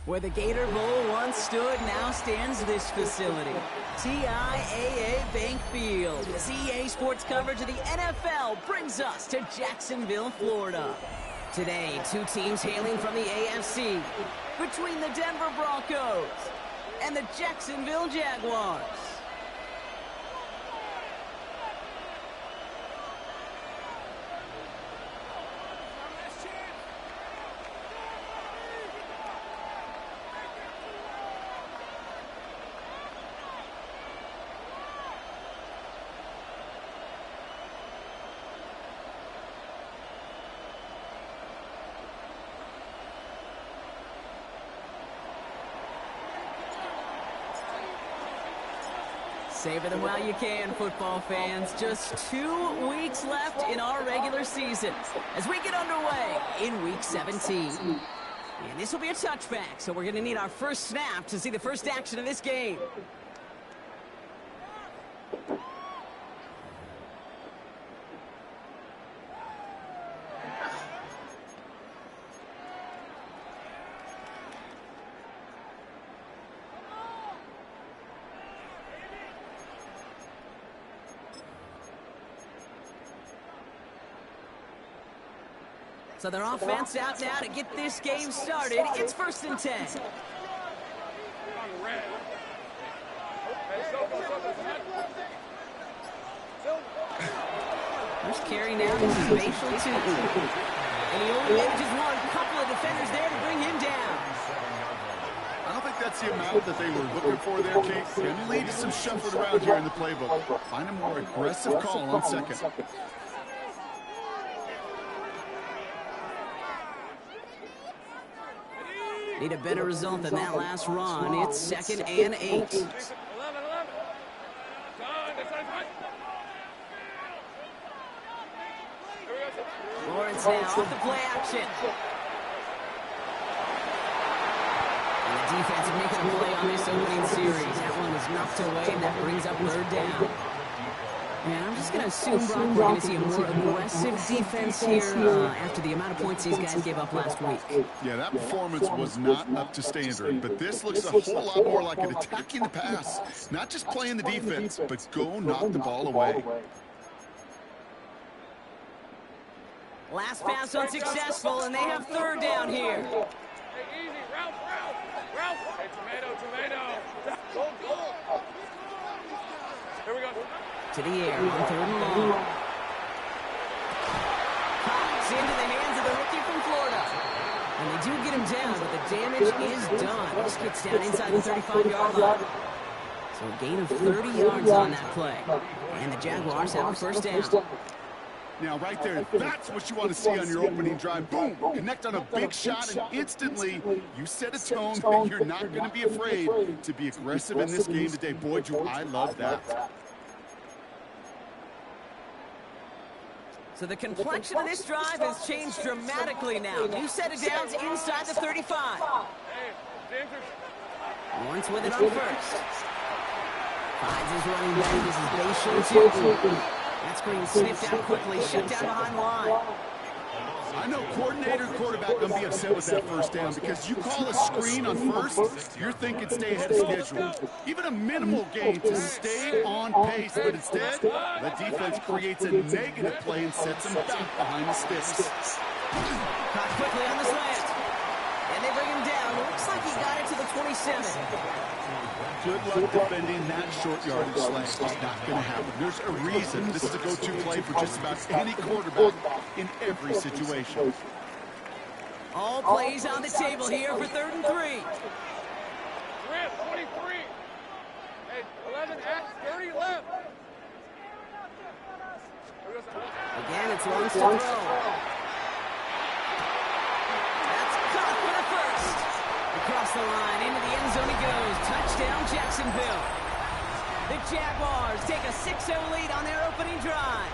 Where the Gator Bowl once stood, now stands this facility. TIAA Bank Field. As EA Sports coverage of the NFL brings us to Jacksonville, Florida. Today, two teams hailing from the AFC. Between the Denver Broncos and the Jacksonville Jaguars. Savor them while you can, football fans. Just 2 weeks left in our regular season as we get underway in Week 17. And this will be a touchback, so we're going to need our first snap to see the first action of this game. So their offense out now to get this game started. It's 1st and 10. First carry now, this is Basil Tootin. And he only manages one. Couple of defenders there to bring him down. I don't think that's the amount that they were looking for there, Kate. Can lead to some shuffling around here in the playbook. Find a more aggressive call on second. Need a better result than that last run. It's 2nd and 8. Lawrence now off the play action. And the defense making a play on this opening series. That one was knocked away, and that brings up 3rd down. And I'm just going to assume, Brock, we're going to see a more aggressive defense here after the amount of points these guys gave up last week. Yeah, that performance was not up to standard, but this looks a whole lot more like it attacking the pass. Not just playing the defense, but go knock the ball away. Last pass unsuccessful, and they have 3rd down here. Hey, easy, Ralph. Hey, tomato. Go. Here we go. To the air on 3rd and long. Pops into the hands of the rookie from Florida. And they do get him down, but the damage is done. This gets down inside the 35-yard line. So a gain of 30 yards on that play. And the Jaguars have a 1st down. Now, right there, that's what you want to see on your opening drive. Boom! Connect on a big shot, and instantly you set a tone that you're not going to be afraid to be aggressive in this game today. Boy, do I love that. So the complexion of this drive has changed dramatically now. New set of downs inside the 35. Lawrence with it on 1st. Finds his running back. This is Basil Tootin. That screen sniffed out quickly, shut down behind line. I know coordinator and quarterback going to be upset with that 1st down because you call a screen on 1st, you're thinking stay ahead of schedule. Even a minimal gain to stay on pace, but instead, the defense creates a negative play and sets them back behind the sticks. Caught quickly on the slant. And they bring him down. Looks like he got it to the 27. Good luck defending that short yardage slant. It's not going to happen. There's a reason this is a go-to play for just about any quarterback in every situation. All plays on the table here for 3rd and 3. 23. Hey, 11 at 30 left. Again, it's Lawrence to throw. That's caught for the 1st. Across the line, into the end zone he goes. Touchdown, Jacksonville. The Jaguars take a 6-0 lead on their opening drive.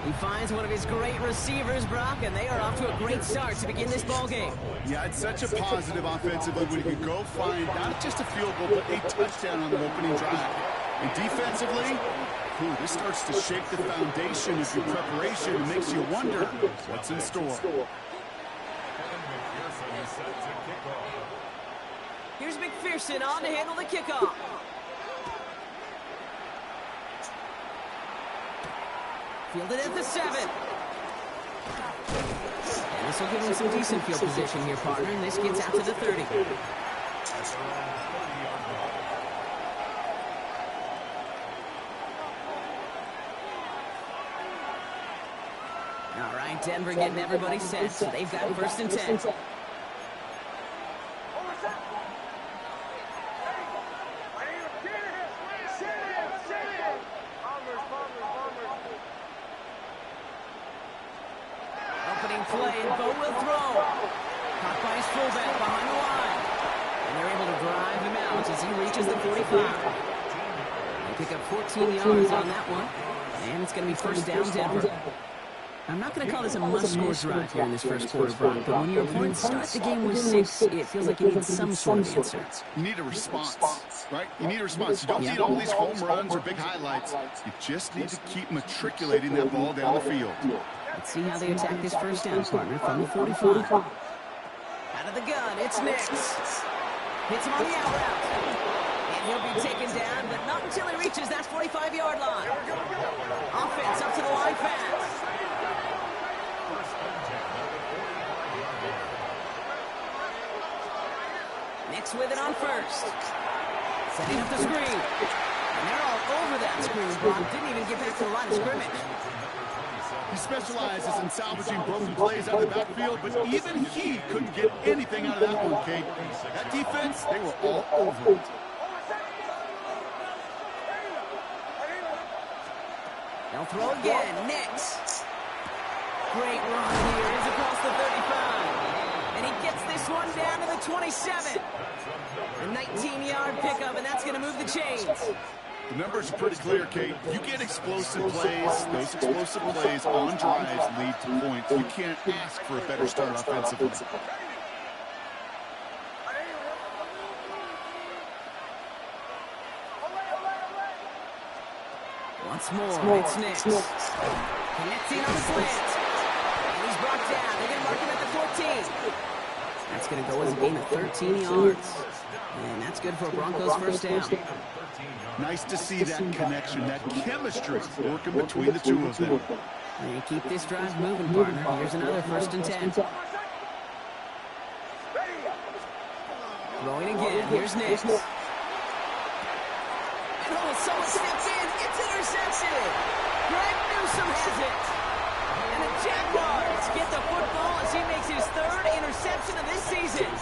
He finds one of his great receivers, Brock, and they are off to a great start to begin this ballgame. Yeah, it's such a positive offensively when you can go find not just a field goal, but a touchdown on the opening drive. And defensively, this starts to shake the foundation of your preparation and makes you wonder what's in store. Anderson on to handle the kickoff. Fielded at the 7. And this will give him some decent field position here, partner, and this gets out to the 30. All right, Denver getting everybody set, so they've got 1st and 10. Opening play, and Bo will throw. Caught by his fullback behind the line. And they're able to drive him out as he reaches the 45. They pick up 14 yards on that one. And it's going to be 1st down, Denver. I'm not going to call this a must-score drive here in this first quarter, Brock, but when your opponent starts the game with 6, it feels like you need some sort of answer. You need a response, right? You need a response. You don't need all these home runs or big highlights. You just need to keep matriculating that ball down the field. Let's see how they attack this 1st down, partner, from the 45. Out of the gun, it's Nix. Hits him on the out route. And he'll be taken down, but not until he reaches that 45-yard line. Offense up to the line fast. Nix with it on 1st. Setting up the screen. And they're all over that screen, Brock. Didn't even get back to the line of scrimmage. He specializes in salvaging broken plays out of the backfield, but even he couldn't get anything out of that one, Kate. That defense, they were all over it. They'll throw again. Nix. Great run here. Is across the 35. And he gets this one down to the 27. A 19-yard pickup, and that's going to move the chains. The numbers are pretty clear, Kate. You get explosive plays. Those explosive plays on drives lead to points. You can't ask for a better start offensively. Once more, it's Nix. Connecting on the slant. And he's brought down. They're going to mark him at the 14. That's going to go as a gain of 13 yards. And that's good for a Broncos 1st down. Nice to see that connection, that chemistry working between the two of them. And keep this drive moving, partner. Here's another 1st and 10. Throwing again. Here's Nix. And oh, someone steps in. It's intercepted. Greg Newsome has it. And the Jaguars get the football as he makes his 3rd interception of this season.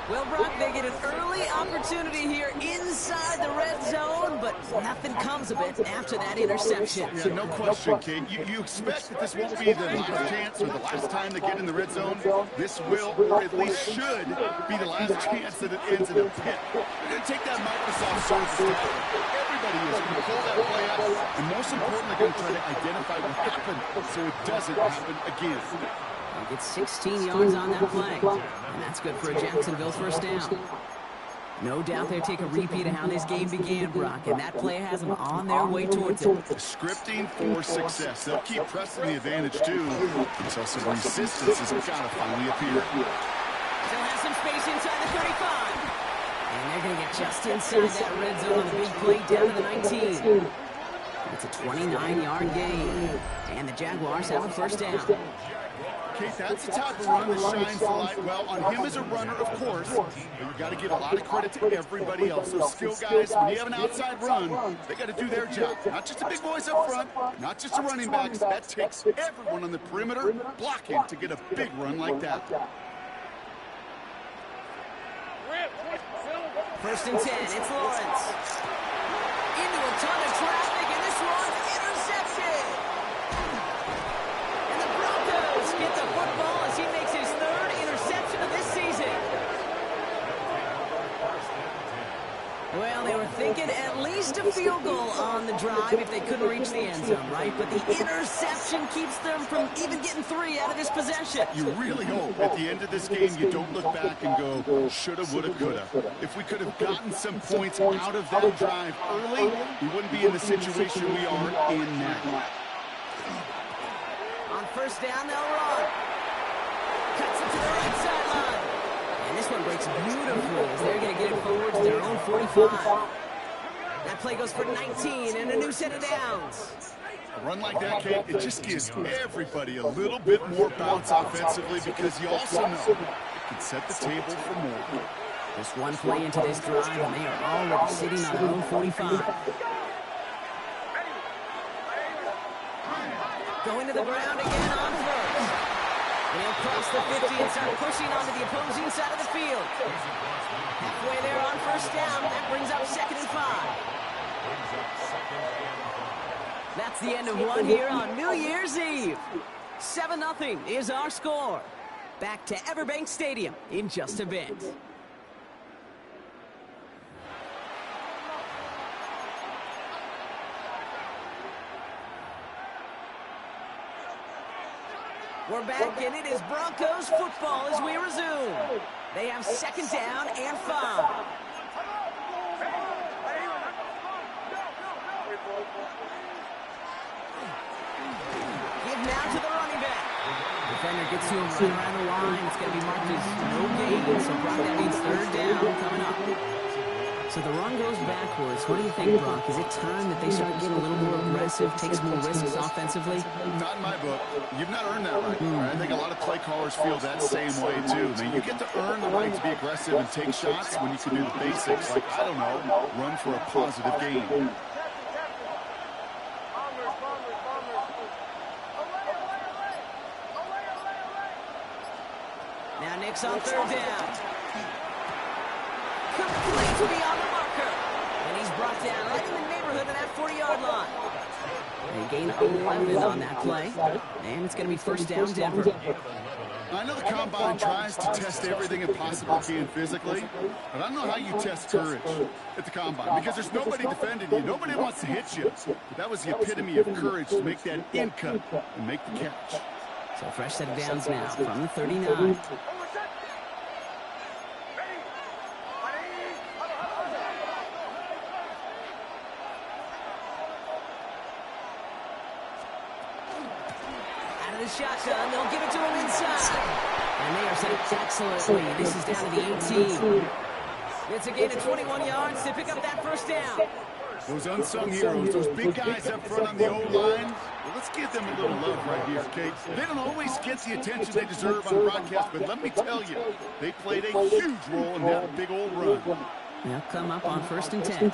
Well, Brock, they get an early opportunity here inside the red zone, but nothing comes of it after that interception. Yeah, no question, Kate. You expect that this won't be the last chance or the last time they get in the red zone. This will, or at least should, be the last chance that it ends in a pit. They're going to take that Microsoft service. Everybody is going to pull that play out, and most importantly, going to try to identify what happened so it doesn't happen again. He gets 16 yards on that play, and that's good for a Jacksonville 1st down. No doubt they'll take a repeat of how this game began, Brock, and that play has them on their way towards it. Scripting for success. They'll keep pressing the advantage, too, until some resistance has got to finally appear. Still has some space inside the 35. And they're going to get just inside that red zone on the big play down to the 19. It's a 29-yard gain, and the Jaguars have a 1st down. Kate, that's the type of run that shines the light well on him as a runner, of course, but you've got to give a lot of credit to everybody else. Those skill guys, when you have an outside run, they got to do their job. Not just the big boys up front, not just the running backs. That takes everyone on the perimeter blocking to get a big run like that. 1st and 10, it's Lawrence. Into a ton of traffic, and this one's intercepted. And the Broncos get the football as he makes his 3rd interception of this season. Well, they were thinking at least a field goal on the drive if they couldn't reach the end zone, right? But the interception keeps them from even getting 3 out of this possession. You really hope at the end of this game you don't look back and go, shoulda, woulda, coulda. If we could have gotten some points out of that drive early, we wouldn't be in the situation we are in now. On 1st down, they'll run. Cuts it to the right sideline. And This one breaks beautifully as they're going to get it forward to their own 45. That play goes for 19 and a new set of downs. A run like that, Kate, it just gives everybody a little bit more bounce offensively because you also know it can set the table for more. Just one play into this drive, and they are already sitting on their own 45. Going to the ground again on first. And he'll cross the 50 and start pushing onto the opposing side of the field. Halfway there on first down. That brings up 2nd and 5. That's the end of one here on New Year's Eve. 7-0 is our score. Back to Everbank Stadium in just a bit. We're back, and it is Broncos football as we resume. They have 2nd down and 5. Give now to the running back. Defender gets to him right around the line. It's going to be marked as no gain, so Brock, that means 3rd down coming up. So the run goes backwards. What do you think, Brock? Is it time that they start getting a little more aggressive, take some more risks offensively? Not in my book. You've not earned that right. I think a lot of play callers feel that same way, too. I mean, you get to earn the right to be aggressive and take shots when you can do the basics, like, I don't know, run for a positive gain. Now Nick's on 3rd down. Complete beyond the marker. And he's brought down right in the neighborhood of that 40-yard line. They gain 11 on that play. And it's going to be 1st down, Denver. I know the Combine tries to test everything it possibly can physically, but I don't know how you test courage at the Combine because there's nobody defending you. Nobody wants to hit you. But that was the epitome of courage to make that in cut and make the catch. So fresh set of downs now from the 39. Shotgun, they'll give it to him inside. And they are set up excellently. This is down to the 18. It's a gain of 21 yards to pick up that 1st down. Those unsung heroes, those big guys up front on the O-line, well, let's give them a little love right here, Kate. They don't always get the attention they deserve on broadcast, but let me tell you, they played a huge role in that big old run. They'll come up on 1st and 10.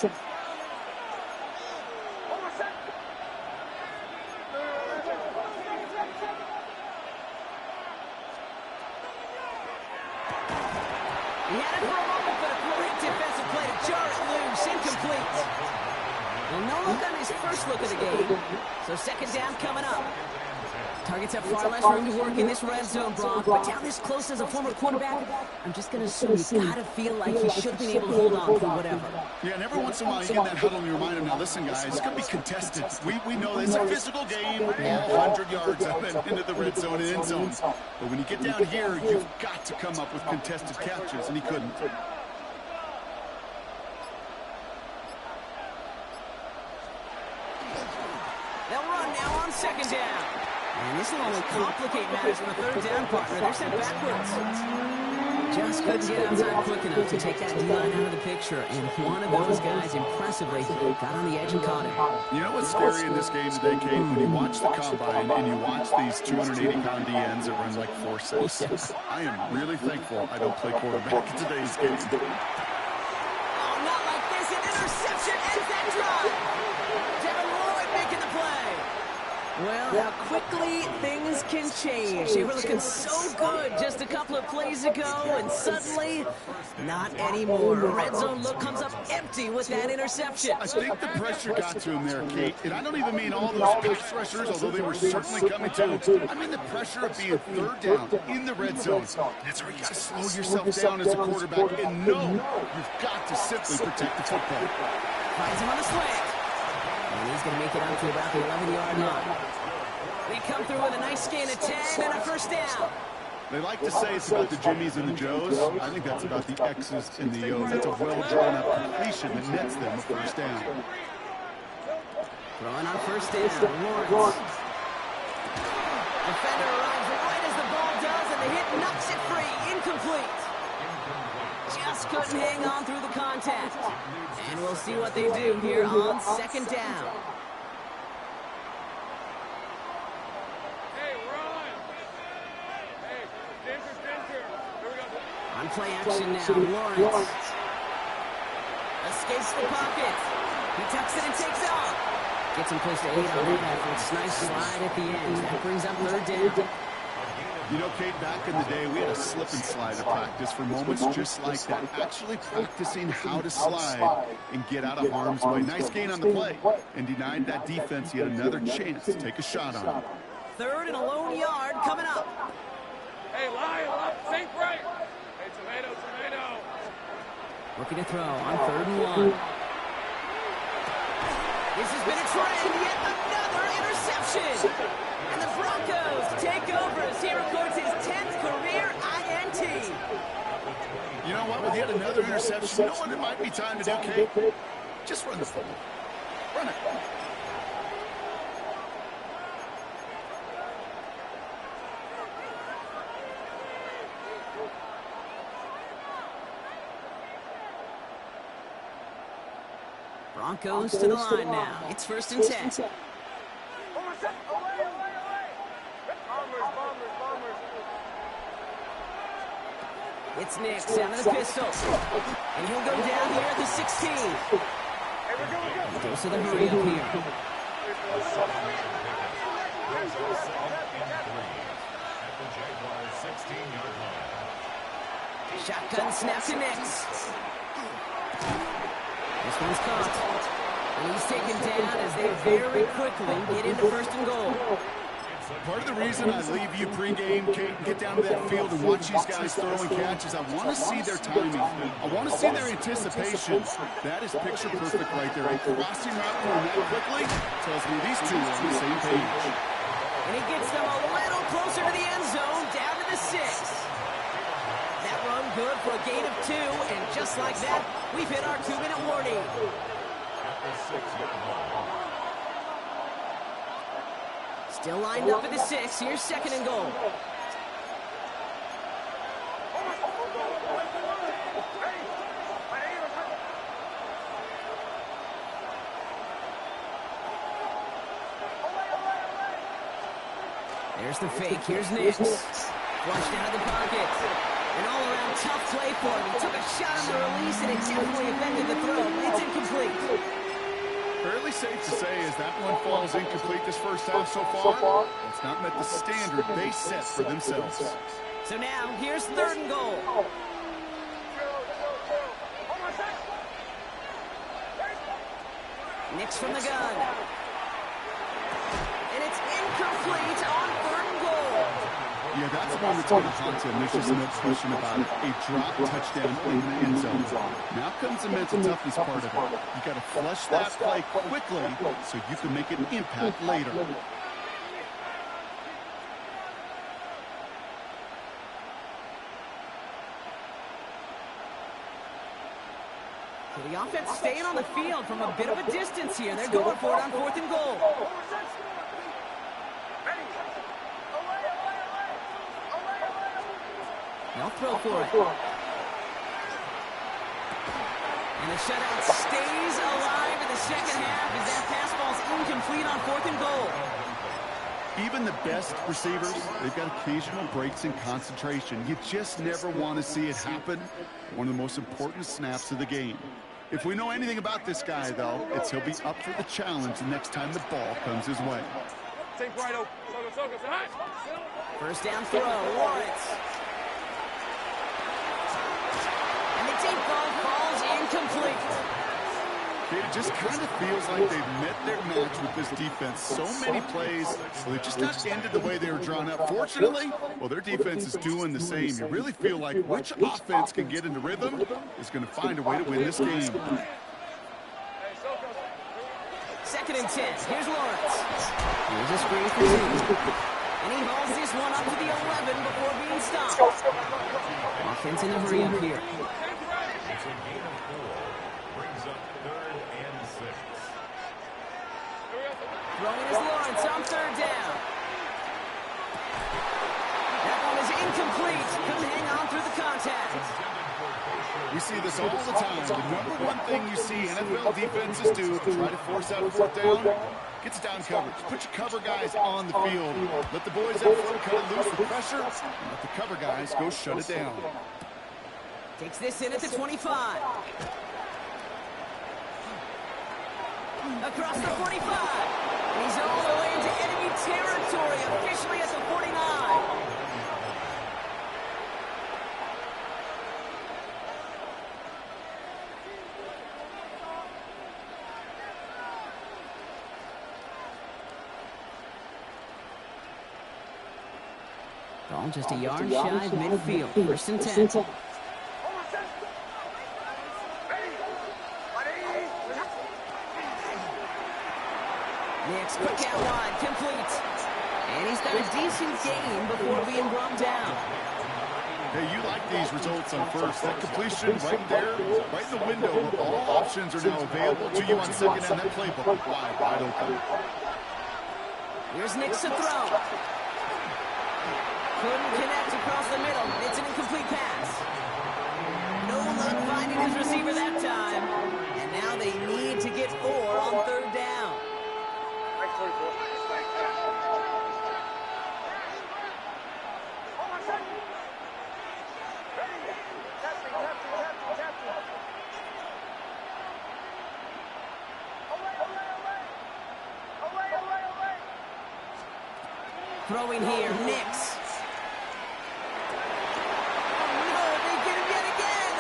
He had it for a moment, but a great defensive play to jar it loose. Incomplete. Well, no look on his first look of the game. So 2nd down coming up. Targets have far less room to work in this red zone, Brock. But down this close as a former quarterback, I'm just going to assume he's got to feel like he should be able to hold on for whatever. Yeah, and every once in a while you get that huddle and you remind him, now listen, guys, it's going to be contested. We know it's a physical game, all 100 yards up and into the red zone and end zones. But when you get down here, you've got to come up with contested catches, and he couldn't. They'll run now on 2nd down. And this will only complicate matters for the 3rd down partner. They're sent backwards. Just couldn't get outside quick enough to take that D-line out of the picture. And one of those guys impressively got on the edge and caught him. You know what's scary in this game today, Kate? When you watch the Combine and you watch these 280-pound DNs that run like 4.6. I am really thankful I don't play quarterback in today's game. Oh, not like this. An interception ends that drive. Devin Lloyd making the play. Well, how quickly things can change. They were looking so good just a couple of plays ago, and suddenly, not anymore. Red zone look comes up empty with that interception. I think the pressure got to him there, Kate. And I don't even mean all those pass rushers, although they were certainly coming to. I mean the pressure of being 3rd down in the red zone. That's where you got to slow yourself down as a quarterback and know you've got to simply protect the football. Finds him on the slant. And he's going to make it out to about the 11-yard line. We come through with a nice gain of 10 and a 1st down. They like to say it's about the Jimmies and the Joes. I think that's about the X's and the O's. That's a well-drawn-up completion that nets them a 1st down. Throwing on 1st down, Lawrence. Defender arrives right as the ball does, and the hit knocks it free. Incomplete. just couldn't hang on through the contact. And we'll see what they do here on second down. Hey, run! Hey, danger. Here we go. On play action now, Lawrence. Escapes the pocket. He tucks it and takes off. Gets him close to 8 on that effort. Nice slide at the end. That brings up third down. You know, Kate, back in the day, we had a slip and slide at practice for moments just like that. Actually practicing how to slide and get out of harm's way. Nice gain on the play and denied that defense yet another chance to take a shot on it. Third and a lone yard coming up. Hey, line, think right. Hey, tomato. Looking to throw on 3rd and 1. This has been a trend, yet another interception. And the Broncos take over as he records his 10th career INT. You know what? With yet another interception, you know what it might be time to do, Kate? Just run the football. Run it. Broncos to the line now. It's 1st and 10. It's Nix out of the pistol. And he'll go down here at the 16. He goes to the hurry up here. Shotgun snap to Nix. This one's caught. And he's taken down as they very quickly get into 1st and goal. Part of the reason I leave you pregame, Kate, and get down to that field and watch these guys throw and catch is I want to see their timing. I want to see their anticipation. That is picture perfect right there. A crossing route going that quickly tells me these two are on the same page. And he gets them a little closer to the end zone, down to the 6. That run good for a gain of 2, and just like that, we've hit our 2-minute warning. Still lined up at the 6. Here's 2nd and goal. There's the fake. Here's Nix. Flushed out of the pocket. An all-around tough play for him. He took a shot on the release, and it definitely affected the throw. It's incomplete. Fairly safe to say as that one falls incomplete this first half so far, it's not met the standard they set for themselves. So now, here's 3rd and goal. Nix from the gun. And it's incomplete on 3rd and goal. Yeah, that's one that's going to haunt him. There's just no question about it. A drop touchdown in the end zone. Now comes the mental toughness part of it. You got to flush that play quickly so you can make an impact later. So the offense staying on the field from a bit of a distance here. They're going for it on 4th and goal. They'll throw for it. And the shutout stays alive in the second half as that pass ball's incomplete on 4th and goal. Even the best receivers, they've got occasional breaks in concentration. You just never want to see it happen. One of the most important snaps of the game. If we know anything about this guy, though, it's he'll be up for the challenge the next time the ball comes his way. Think right open. First down throw, Lawrence. And the deep ball falls incomplete. It just kind of feels like they've met their match with this defense. So many plays, well, they just not ended the way they were drawn up. Fortunately, well, their defense is doing the same. You really feel like which offense can get into rhythm is going to find a way to win this game. 2nd and 10. Here's Lawrence. Here's a screen for 2. And he hauls this one up to the 11 before being stopped. Offense in a hurry up here. Throwing is Lawrence on 3rd down. That one is incomplete. Couldn't hang on through the contact. We see this all the time. The number one thing you see NFL defenses do to try to force out a fourth down, gets down coverage. Put your cover guys on the field. Let the boys out front cut it loose with pressure. And let the cover guys go shut it down. Takes this in at the 25. Across the 45. And he's all the way into enemy territory, officially at the 49. Ball just a yard shy of midfield. 1st and 10. Next, quick out wide, complete. And he's got a decent gain before being brought down. Hey, you like these results on first. That completion right there, right in the window where all options are now available to you on second and that playbook wide open. Here's Nix to throw. Couldn't connect across the middle. It's an incomplete pass. No luck finding his receiver that time. And now they need to get 4 on 3rd down. Throwing here, Nix. No, they get him yet again.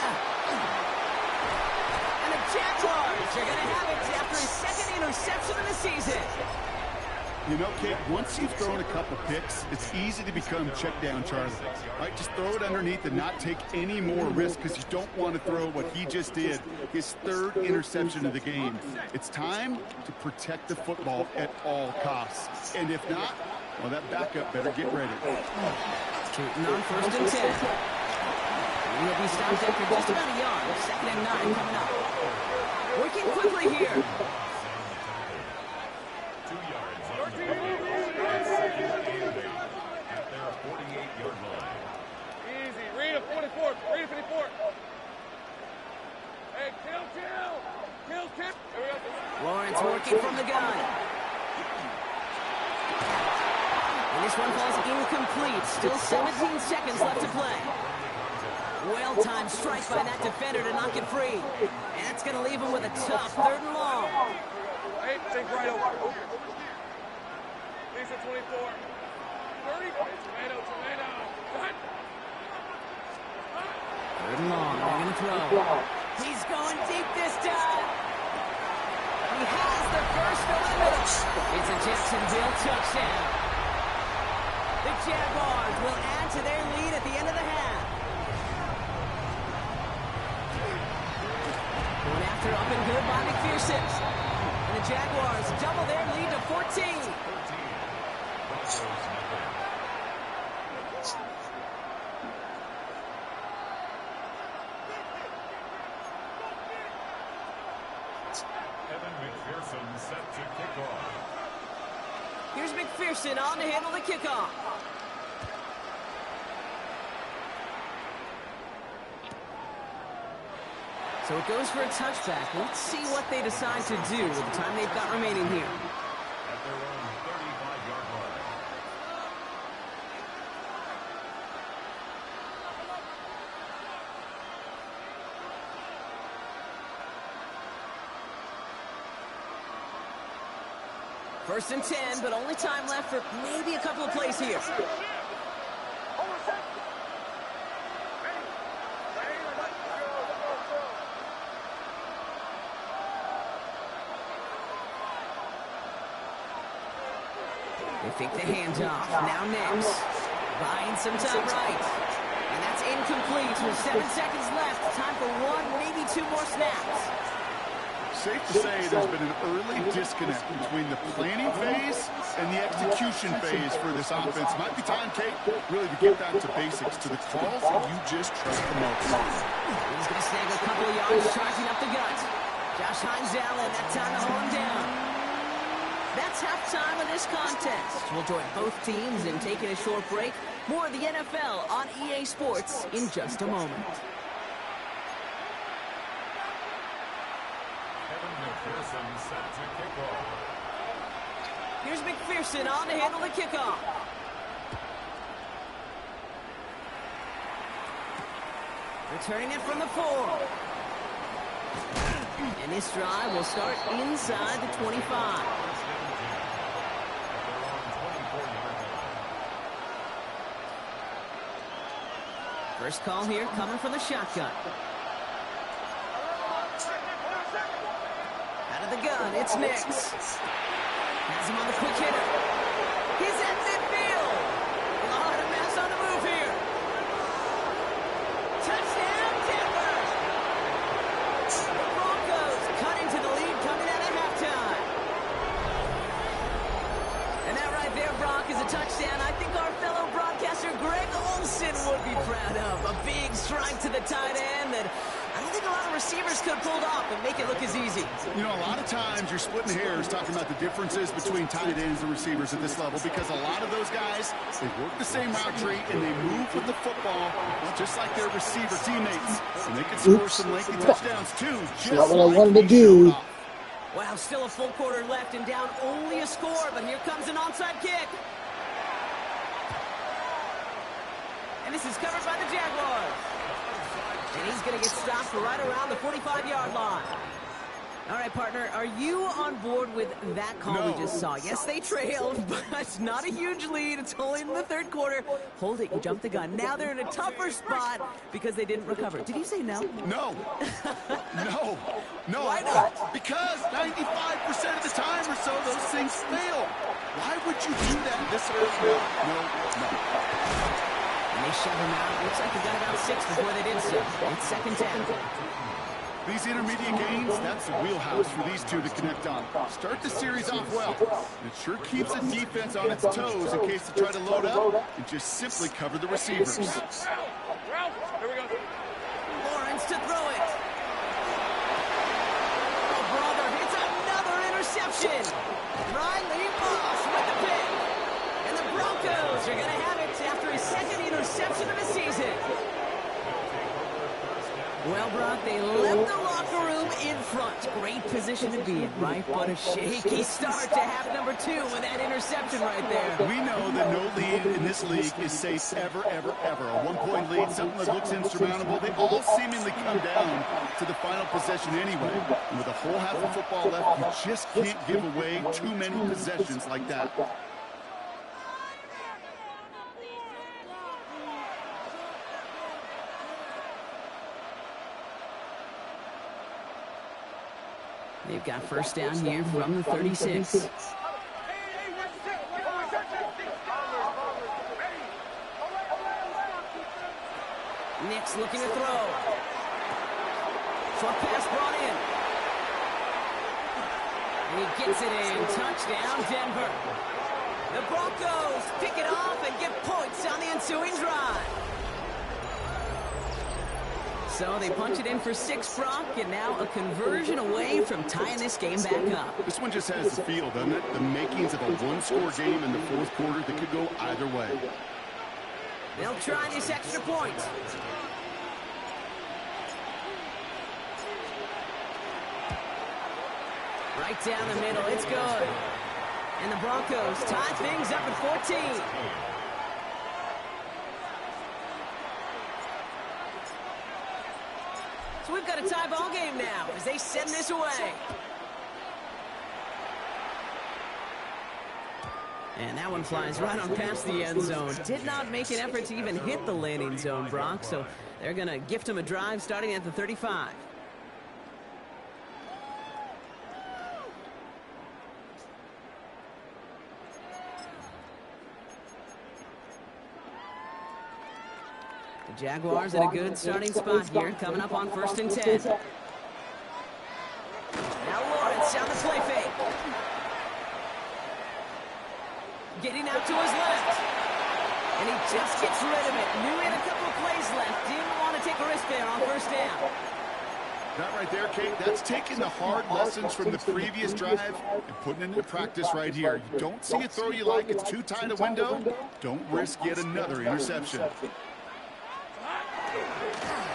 And the Jaguars are going to have it after his 2nd interception of the season. You know, Kate, once you've thrown a couple picks, it's easy to become check down Charlie. Right? Just throw it underneath and not take any more risk because you don't want to throw what he just did, his 3rd interception of the game. It's time to protect the football at all costs. And if not, well, that backup better get ready. Shooting on 1st and 10. He'll be stopped after just about a yard. 2nd and 9 coming up. Working quickly here. 2 yards. At their 48-yard line. Easy. Read a 44. Read a 54. Hey, kill. Lawrence working from the gun. And this one falls incomplete. Still 17 seconds left to play. Well-timed strike by that defender to knock it free. And that's going to leave him with a tough 3rd and long. Hey, think right over. Lisa 24. 30. Tomato. Cut. 3rd and long. They're going to throw. He's going deep this time. He has the first over the middle. It's a Jacksonville touchdown. The Jaguars will add to their lead at the end of the half. Going after up and good by McPherson. And the Jaguars double their lead to 14. McPherson set to kick off. Here's McPherson on to handle the kickoff. So it goes for a touchback. Let's see what they decide to do with the time they've got remaining here. At their own 35-yard line. First and 10, but only time left for maybe a couple of plays here. They fake the handoff. Now Nix. Buying some time right. And that's incomplete with 7 seconds left. Time for 1, maybe 2 more snaps. Safe to say there's been an early disconnect between the planning phase and the execution phase for this offense. Might be time, Kate, really to get back to basics, to the calls that you just trust the most. He's going to snag a couple of yards, charging up the gut. Josh Hines Allen, that time to hold him down. That's halftime of this contest. We'll join both teams in taking a short break. More of the NFL on EA Sports in just a moment. set to kick off. Here's McPherson on to handle the kickoff. Returning it from the 4. And this drive will start inside the 25. First call here coming from the shotgun. Out of the gun, it's Nix. Has him on the quick hitter. He's at midfield. A lot of mess on the move here. Touchdown, Denver. The Broncos cutting to the lead coming out of halftime. And that right there, Brock, is a touchdown I think our fellow broadcaster Greg Olsen would be proud of. A big strike to the tight end that I don't think a lot of receivers could have pulled off and make it look as easy. You know, a lot of times you're splitting hairs talking about the differences between tight ends and receivers at this level because a lot of those guys, they work the same route tree and they move with the football just like their receiver teammates. And they can score some lengthy touchdowns too. Not what I wanted to do. Wow, still a full quarter left and down only a score, but here comes an onside kick. And this is covered by the Jaguars. And he's going to get stopped right around the 45-yard line. All right, partner, are you on board with that call we just saw? Yes, they trailed, but it's not a huge lead. It's only in the third quarter. Hold it, you jumped the gun. Now they're in a tougher spot because they didn't recover. Did you say no? No. No. Why not? Because 95% of the time or so, those things fail. Why would you do that this early? No. And they shove him out. Looks like they got about 6 before they did so. It's second down. These intermediate gains, that's the wheelhouse for these two to connect on. Start the series off well. It sure keeps the defense on its toes in case they try to load up and just simply cover the receivers. Lawrence to throw it. Oh, brother, it's another interception. Riley Moss with the pick. And the Broncos are going to have it after his second interception of the season. Well, Brock, they left the locker room in front. Great position to be in, right? But a shaky start to half number 2 with that interception right there. We know that no lead in this league is safe ever, ever, ever. A one-point lead, something that looks insurmountable. They all seemingly come down to the final possession anyway. And with a whole half of football left, you just can't give away too many possessions like that. They've got first down here from the 36. Nix looking to throw. Short pass brought in. And he gets it in. Touchdown, Denver. The Broncos pick it off and get points on the ensuing drive. So they punch it in for 6, Brock, and now a conversion away from tying this game back up. This one just has the feel, doesn't it? The makings of a one-score game in the fourth quarter that could go either way. They'll try this extra point. Right down the middle, it's good. And the Broncos tie things up at 14. So we've got a tie ball game now as they send this away. And that one flies right on past the end zone. Did not make an effort to even hit the landing zone, Brock. So they're going to gift him a drive starting at the 35. The Jaguars in a good starting spot here, coming up on 1st and 10. Now Lawrence down the play fake. Getting out to his left. And he just gets rid of it. Knew he had a couple of plays left. Didn't want to take a risk there on 1st down. That right there, Kate, that's taking the hard lessons from the previous drive and putting it into practice right here. You don't see a throw you like, it's too tight a window, don't risk yet another interception.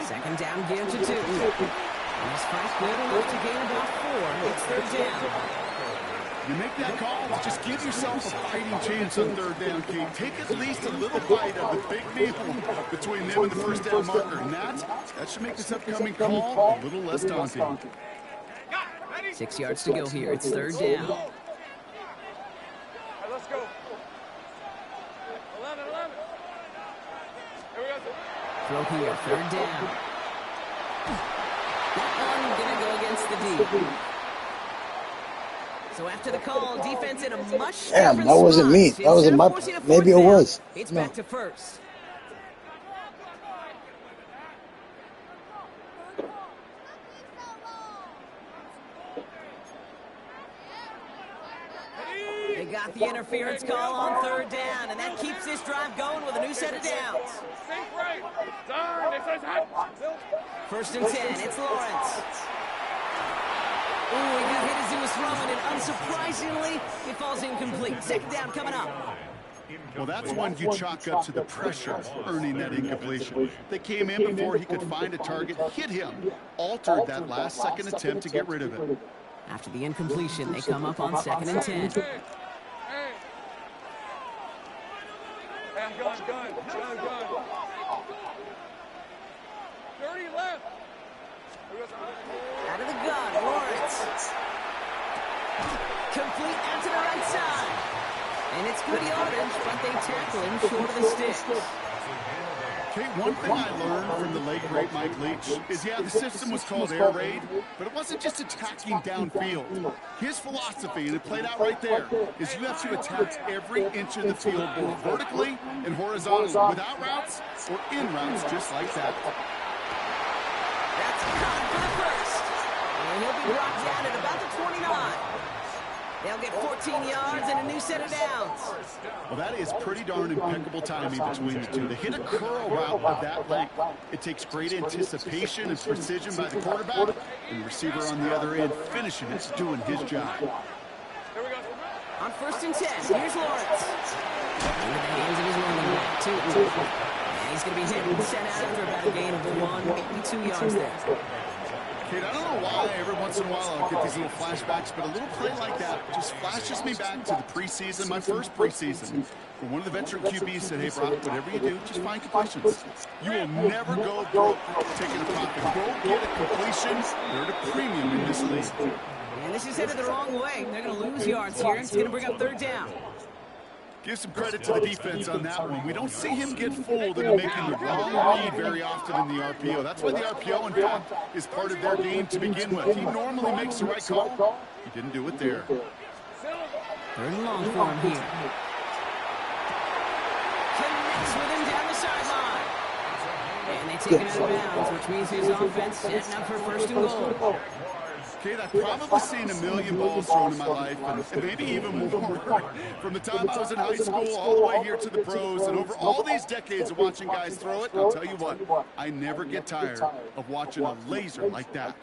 Second down, give to 2. He's first good enough to gain about 4. It's third down. You make that call, just give yourself a fighting chance on third down, Kate. Take at least a little bite of the big meal between them and the first down marker. And that should make this upcoming call a little less daunting. 6 yards to go here. It's third down. All right, let's go. 11. Here we go. Throw here, third down. That one gonna go against the D. So after the call, defense in a much different that wasn't spot. me. That wasn't my. Maybe it was. It's No. back to first. They got the interference call on third down, and that keeps this drive going with a new set of downs. First and 10, it's Lawrence. Ooh, he got hit as he was throwing it. Unsurprisingly, it falls incomplete. Second down coming up. Well, that's one you chalk up to the pressure earning that incompletion. They came in before he could find a target, hit him, altered that last-second attempt to get rid of it. After the incompletion, they come up on second and 10. Hey, I'm gun. 30 left. Out of the gun, Lawrence. Complete out to the right side. And it's good yardage, but they tackle him short of the sticks. Kate, one thing I learned from the late, great Mike Leach is, yeah, the system was called air raid, but it wasn't just attacking downfield. His philosophy, and it played out right there, is you have to attack every inch of the field, both vertically and horizontally, without routes or in routes, just like that. That's caught for the first. And he'll be brought down at about the 29. They'll get 14 yards and a new set of downs. Well, that is pretty darn impeccable timing between the two. To hit a curl route of that length, it takes great anticipation and precision by the quarterback, and the receiver on the other end finishing it, doing his job. On first and 10, here's Lawrence. Into the hands of his running back, too. And he's going to be hit and sent out after about a gain of 1, maybe 2 yards there. Kate, I don't know why every once in a while I'll get these little flashbacks, but a little play like that just flashes me back to the preseason, my first preseason, where one of the veteran QBs said, hey, Brock, whatever you do, just find completions. You will never go broke taking a profit. Go get a completion. They're at a premium in this league. And this is headed the wrong way. They're going to lose yards here. It's going to bring up third down. Give some credit to the defense on that one. We don't see him get fooled into making the wrong read very often in the RPO. That's why the RPO, in fact, is part of their game to begin with. He normally makes the right call. He didn't do it there. Third and long for him here. Connects with him down the sideline. And they take it out of bounds, which means his offense setting up for first and goal. Kate, I've probably seen a million balls thrown in my life, and maybe even more. From the time I was in high school all the way here to the pros, and over all these decades of watching guys throw it, I'll tell you what, I never get tired of watching a laser like that.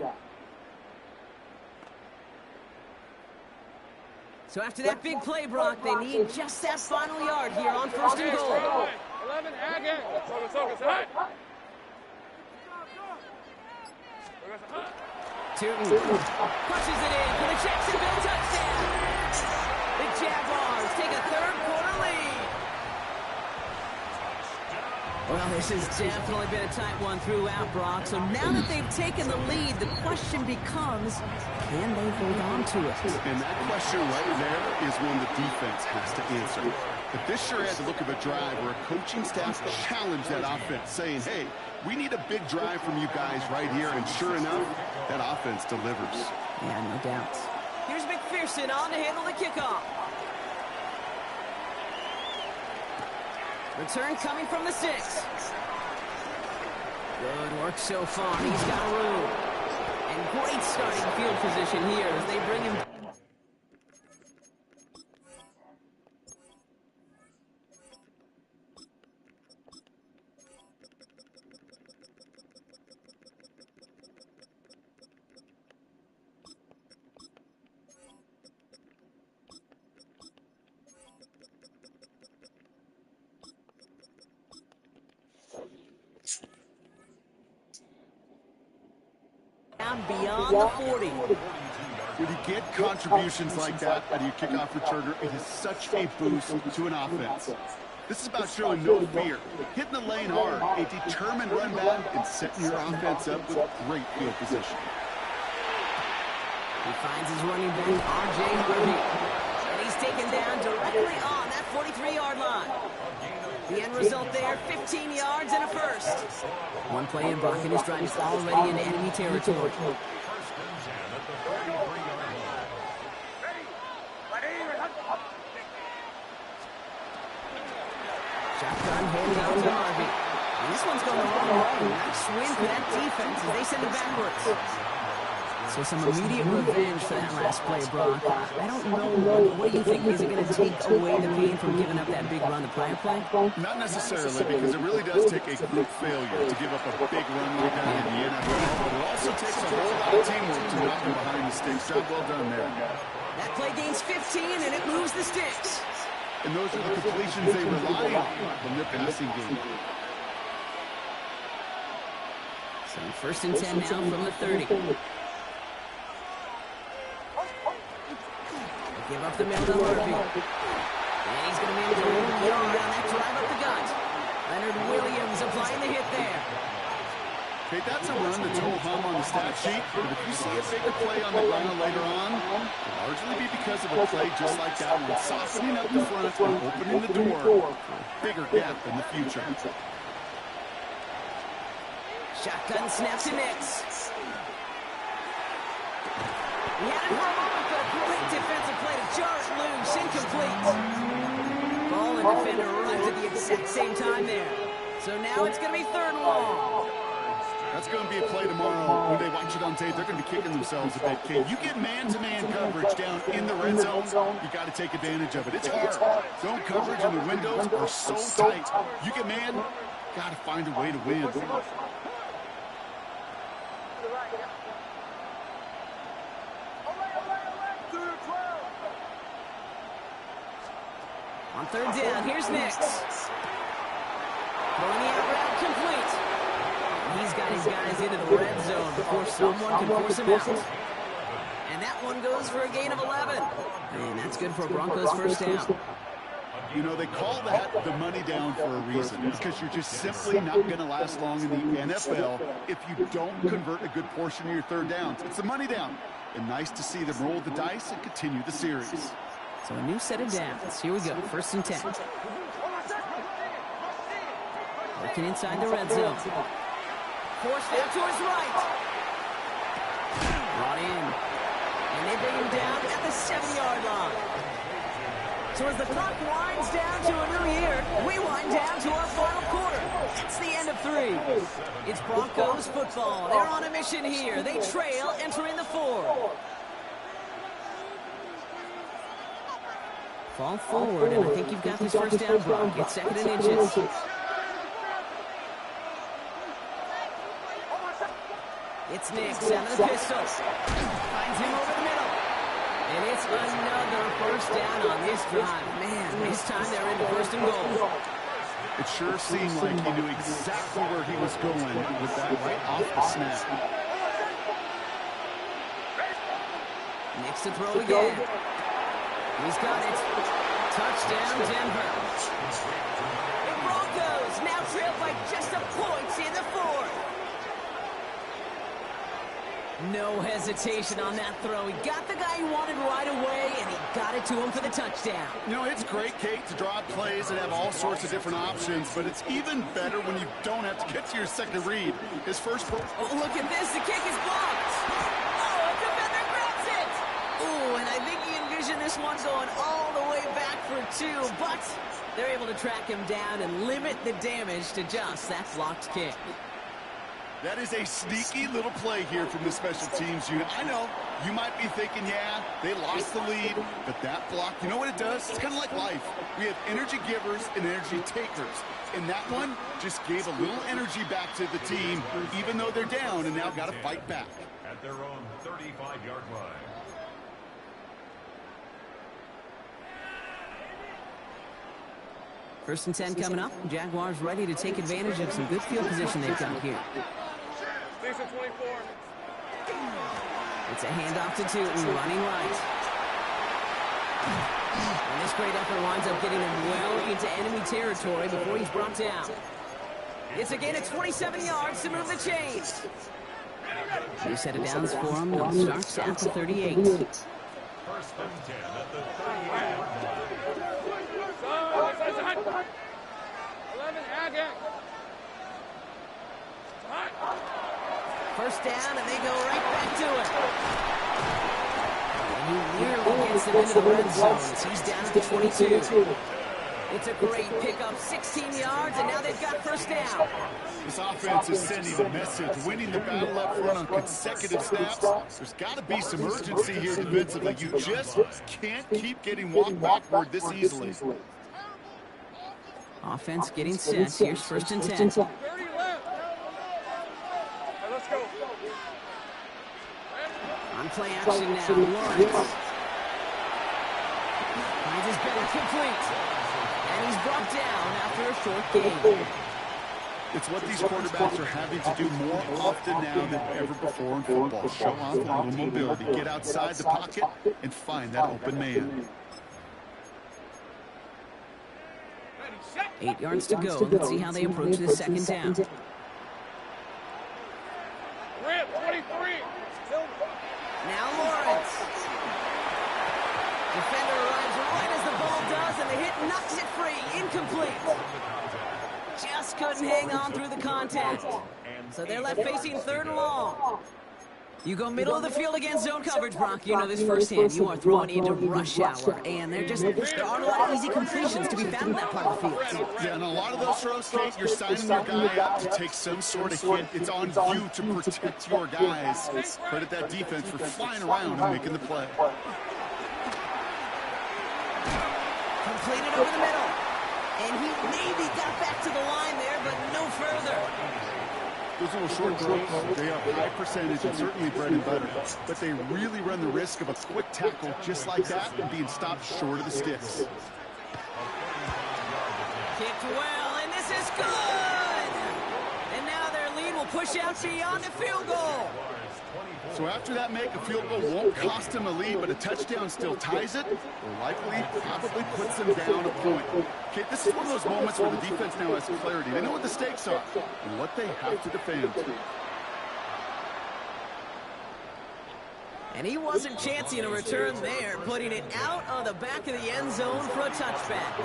So after that big play, Brock, they need just that final yard here on first and goal. 11, again. Focus. Tootin pushes it in for the Jacksonville touchdown. The Jaguars take a third-quarter lead. Well, this has definitely been a tight one throughout, Brock. So now that they've taken the lead, the question becomes, can they hold on to it? And that question right there is one the defense has to answer. But this sure had the look of a drive where a coaching staff challenged that offense, saying, hey, we need a big drive from you guys right here. And sure enough, that offense delivers. Yeah, no doubt. Here's McPherson on to handle the kickoff. Return coming from the 6. Good work so far. He's got room. And great starting field position here as they bring him. down beyond the 40. When you get contributions like that out of your kickoff returner, it is such a boost to an offense. This is about showing no fear, hitting the lane hard, a determined run back, and setting your offense up with great field position. He finds his running back, R.J. Harvey. And he's taken down directly on that 43-yard line. The end result there, 15 yards and a first. One play in, Brock and his drive is already in enemy territory. Shotgun hands out to Harvey. And this one's going the wrong way. Nice win for that defense as they send it backwards. So some immediate revenge for that last play, Brock. I don't know. What do you think? Is it going to take away the pain from giving up that big run the prior play? Not necessarily, because it really does take a group failure to give up a big run like that in the NFL. But it also takes a whole lot of teamwork to knock them behind the sticks. Job well done there. That play gains 15, and it moves the sticks. And those are the completions they rely on from their passing game. So first and 10 now from the 30. Give up the middle to Harvey. And he's going to manage a little yard on that drive up the gut. Leonard Williams applying the hit there. Okay, that's a run that's whole hum on the stat sheet, but if you see a bigger play on the ground later on, it'll largely be because of a play just like that one, softening up the front and opening the door for a bigger gap in the future. Shotgun snap to Nix. He had it for a moment, but a great defensive play to jar it loose, incomplete. Ball and defender arrived at the exact same time there. So now it's going to be third and long. That's going to be a play tomorrow. When they watch it on tape, they're going to be kicking themselves a bit, Kate. You get man-to-man coverage down in the red zone, you got to take advantage of it. It's hard. Zone coverage and the windows are so tight. You get man, got to find a way to win. On third down, here's Nix. Throwing the out route complete. He's got his guys into the red zone before someone can force him out. And that one goes for a gain of 11. And that's good for a Broncos first down. You know, they call that the money down for a reason, because you're just simply not going to last long in the NFL if you don't convert a good portion of your third downs. It's the money down. And nice to see them roll the dice and continue the series. So a new set of downs. Here we go, first and 10. Working inside the red zone. Forced out to his right. Brought in. And they bring him down at the 7-yard line. So as the clock winds down to a new year, we wind down to our final quarter. It's the end of 3. It's Broncos football. They're on a mission here. They trail entering the 4. Fall forward, and I think you've got this first down, Brock. It's second and inches. It's Nix out of the pistol. Finds him over the middle. And it's another first down on this drive. Man, this time they're into first and goal. It sure seemed like he knew exactly where he was going with that right off the snap. Nix to throw again. He's got it. Touchdown, Denver. The Broncos now trail by just a point in the 4th. No hesitation on that throw. He got the guy he wanted right away, and he got it to him for the touchdown. You know, it's great, Kate, to draw plays and have all sorts of different options, but it's even better when you don't have to get to your second read. His first... Oh, look at this. The kick is blocked. Oh, a defender grabs it. Ooh, and I think he envisioned this one going all the way back for 2, but they're able to track him down and limit the damage to just that blocked kick. That is a sneaky little play here from the special teams unit. I know, you might be thinking, yeah, they lost the lead, but that block, you know what it does? It's kind of like life. We have energy givers and energy takers. And that one just gave a little energy back to the team, even though they're down and now got to fight back. At their own 35-yard line. First and 10 coming up. Jaguars ready to take advantage of some good field position they've got here. It's a handoff to Tootin, running right. And this great effort winds up getting him well into enemy territory before he's brought down. It's a gain of 27 yards to move the chains. New set of downs for him. He starts at the 38. First and 10 at the 38. First down, and they go right back to it. And he nearly gets them into the red zone as he's down at the 22. It's a great pickup, 16 yards, and now they've got first down. This offense is sending a message, winning the battle up front on consecutive snaps. There's got to be some urgency here defensively. You just can't keep getting walked backward this easily. Offense getting set. Here's first and 10. Let's go. On play action now, Lawrence. Finds his better complete. And he's brought down after a short gain. It's what these quarterbacks are having to do more often now than ever before in football. Show off a little mobility, get outside the pocket, and find that open man. 8 yards to go. Let's see how they approach this second down. Rip, 23. Now Lawrence. Defender arrives right as the ball does, and the hit knocks it free. Incomplete. Just couldn't hang on through the contact. So they're left facing third and long. You go middle of the field against zone coverage, Brock. You know this firsthand. You are throwing into rush hour, and there aren't a lot of easy completions to be found in that part of the field. Yeah, and a lot of those throws, Kate, you're signing your guy up to take some sort of hit. It's on you to protect your guys. Credit that defense for flying around and making the play. Completed over the middle. And he maybe got back to the line there, but no further. Those little short throws, they are high percentage and certainly bread and butter. But they really run the risk of a quick tackle just like that and being stopped short of the sticks. Kicked well, and this is good! And now their lead will push out beyond the field goal. So after that make, a field goal won't cost them a lead, but a touchdown still ties it, or likely probably puts them down a point. Okay, this is one of those moments where the defense now has clarity. They know what the stakes are and what they have to defend. And he wasn't chancing a return there, putting it out on the back of the end zone for a touchback.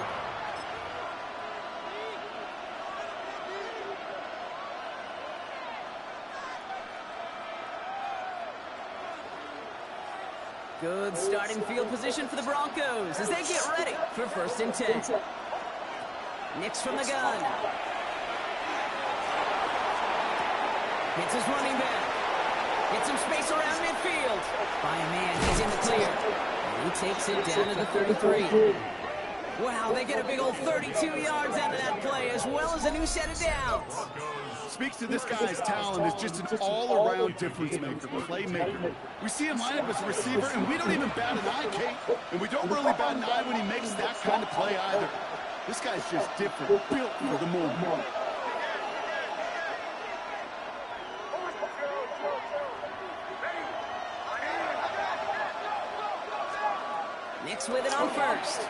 Good starting field position for the Broncos as they get ready for first and 10. Nix from the gun. Hits his running back. Gets some space around midfield. By a man, he's in the clear. And he takes it down to the 33. Wow, they get a big old 32 yards out of that play, as well as a new set of downs. Speaks to this guy's talent as just an all-around difference maker, playmaker. We see him line up as a receiver, and we don't even bat an eye, Kate. And we don't really bat an eye when he makes that kind of play either. This guy's just different, built for the moment. Nix with it on first.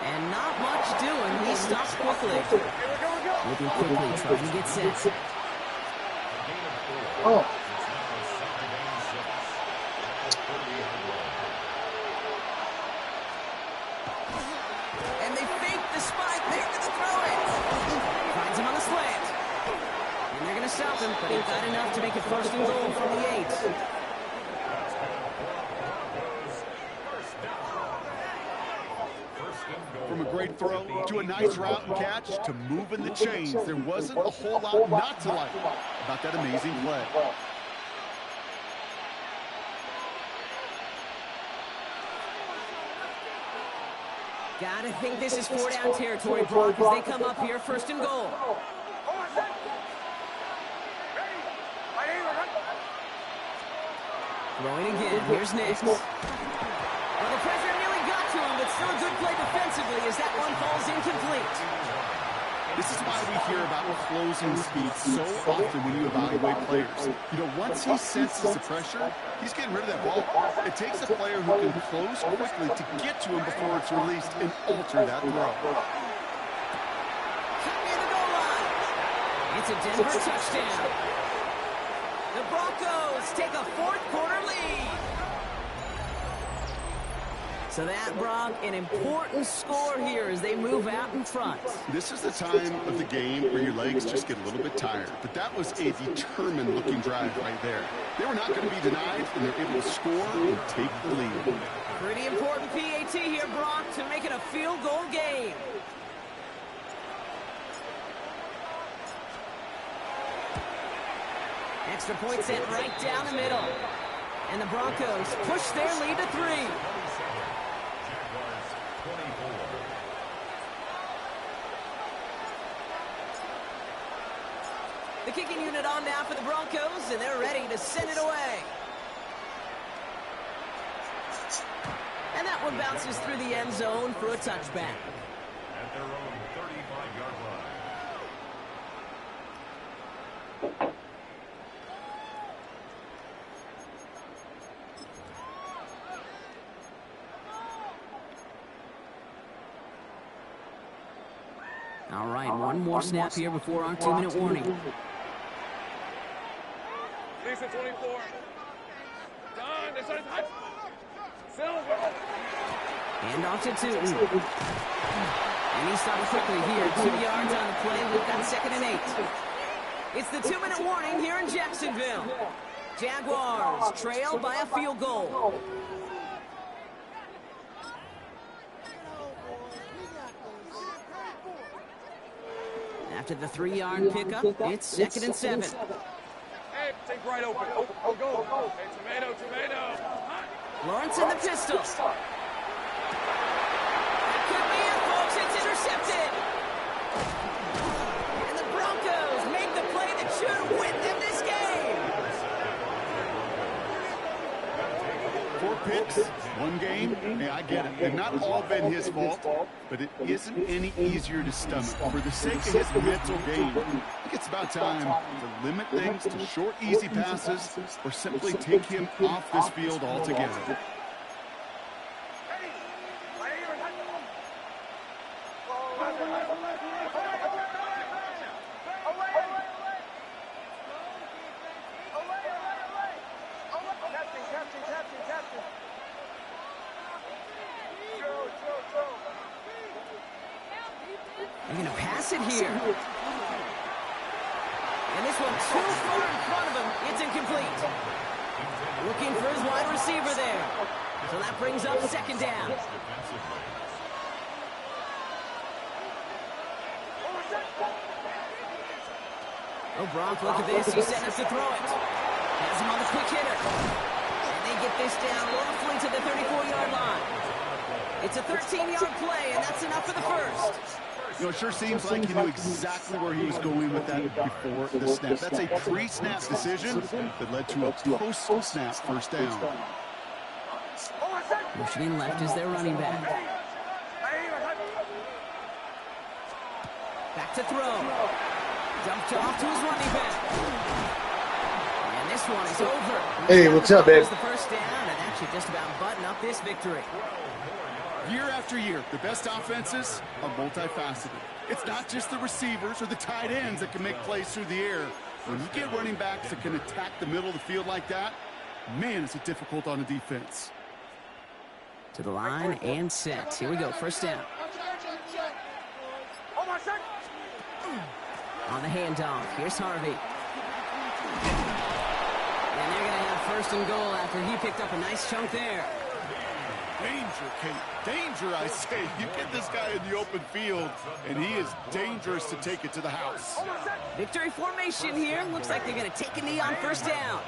And not much doing. He stops quickly. Looking quickly, trying to get set. Oh. And they fake the spike. They're going to throw it. Finds him on the slant. And they're going to stop him, but he got enough to make it first and goal from the 8. From a great throw to a nice route and catch to moving the chains, there wasn't a whole lot not to like about that amazing play. Gotta think this is 4-down territory, Brock, as they come up here first and goal. Throwing again. Here's Nix. Well, the pressure nearly got to him, but still a good play defensively as that one falls incomplete. This is why we hear about closing speed so often when you evaluate players. You know, once he senses the pressure, he's getting rid of that ball. It takes a player who can close quickly to get to him before it's released and alter that throw. Near the goal line. It's a Denver touchdown. The Broncos take a fourth-quarter lead. So that, Brock, an important score here as they move out in front. This is the time of the game where your legs just get a little bit tired. But that was a determined-looking drive right there. They were not going to be denied, and they're able to score and take the lead. Pretty important PAT here, Brock, to make it a field goal game. Extra point sent right down the middle. And the Broncos push their lead to 3. The kicking unit on now for the Broncos, and they're ready to send it away. And that one bounces through the end zone for a touchback. At their own 35-yard line. All right, one more snap here before our 2-minute warning. Lisa 24. Done. This is high. Silver. Hand off to Tootin. And he stopped quickly here. 2 yards on the play. We've got 2nd and 8. It's the 2-minute warning here in Jacksonville. Jaguars trail by a field goal. After the 3-yard pickup, it's 2nd and 7. Hey, take right open. Go, go. Hey, tomato. Lawrence in the pistol. That could be it, folks. It's intercepted. And the Broncos make the play that should win them this game. 4 picks, 1 game. Yeah, I get it. They've not all been his fault, but it isn't any easier to stomach. For the sake of his mental game, I think it's about time to limit things to short, easy passes or simply take him off this field altogether. They're going to pass it here. And this one too far in front of him. It's incomplete. Looking for his wide receiver there. So that brings up 2nd down. Oh, Brock, look at this. He's setting up to throw it. Has him on the quick hitter. And they get this down roughly to the 34-yard line. It's a 13-yard play, and that's enough for the first. You know, it sure seems like he knew exactly where he was going with that before the snap. That's a pre-snap decision that led to a post-snap first down. Motioning left is their running back. Back to throw. Dumped off to his running back. And this one is over. Hey, what's up, babe? The first down, and that should just about button up this victory. Year after year, the best offenses are multifaceted. It's not just the receivers or the tight ends that can make plays through the air. When you get running backs that can attack the middle of the field like that, man, is it difficult on a defense. To the line and set. Here we go, first down. On the handoff, here's Harvey. And they're going to have 1st and goal after he picked up a nice chunk there. Danger, Kate. Danger, I say. You get this guy in the open field, and he is dangerous to take it to the house. Victory formation here. Looks like they're going to take a knee on 1st down.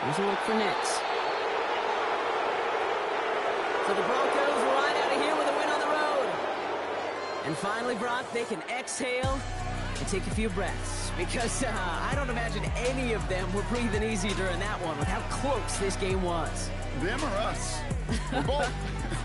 Here's a look for Nix. So the Broncos ride out of here with a win on the road. And finally, Brock, they can exhale and take a few breaths. Because I don't imagine any of them were breathing easy during that one with how close this game was. Them or us? We're both.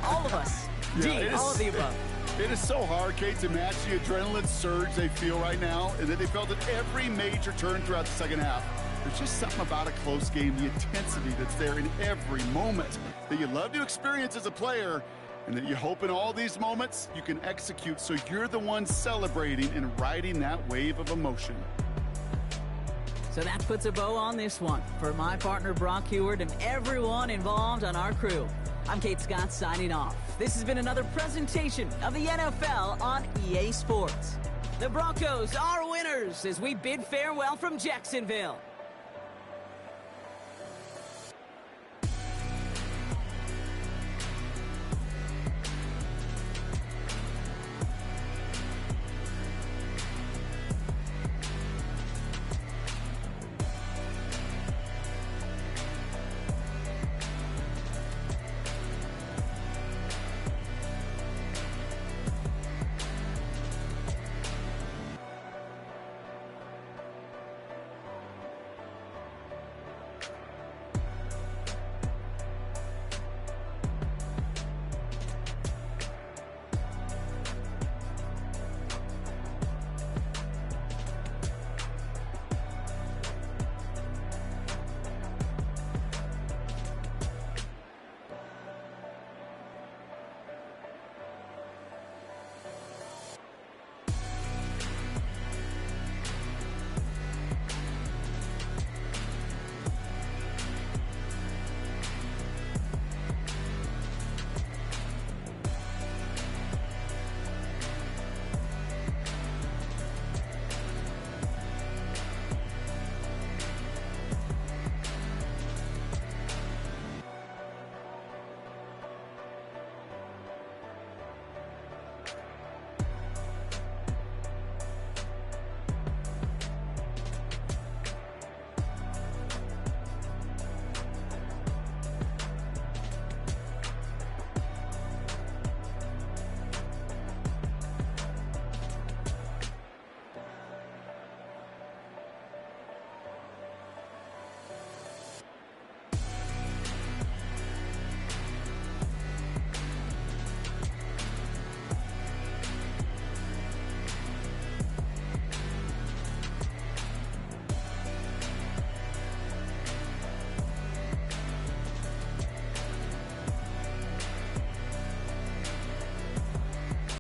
All of us. D, all of the above. It is so hard, Kate, to match the adrenaline surge they feel right now, and that they felt at every major turn throughout the second half. There's just something about a close game, the intensity that's there in every moment that you love to experience as a player, and that you hope in all these moments you can execute so you're the one celebrating and riding that wave of emotion. So that puts a bow on this one. For my partner Brock Heward and everyone involved on our crew, I'm Kate Scott signing off. This has been another presentation of the NFL on EA Sports. The Broncos are winners as we bid farewell from Jacksonville.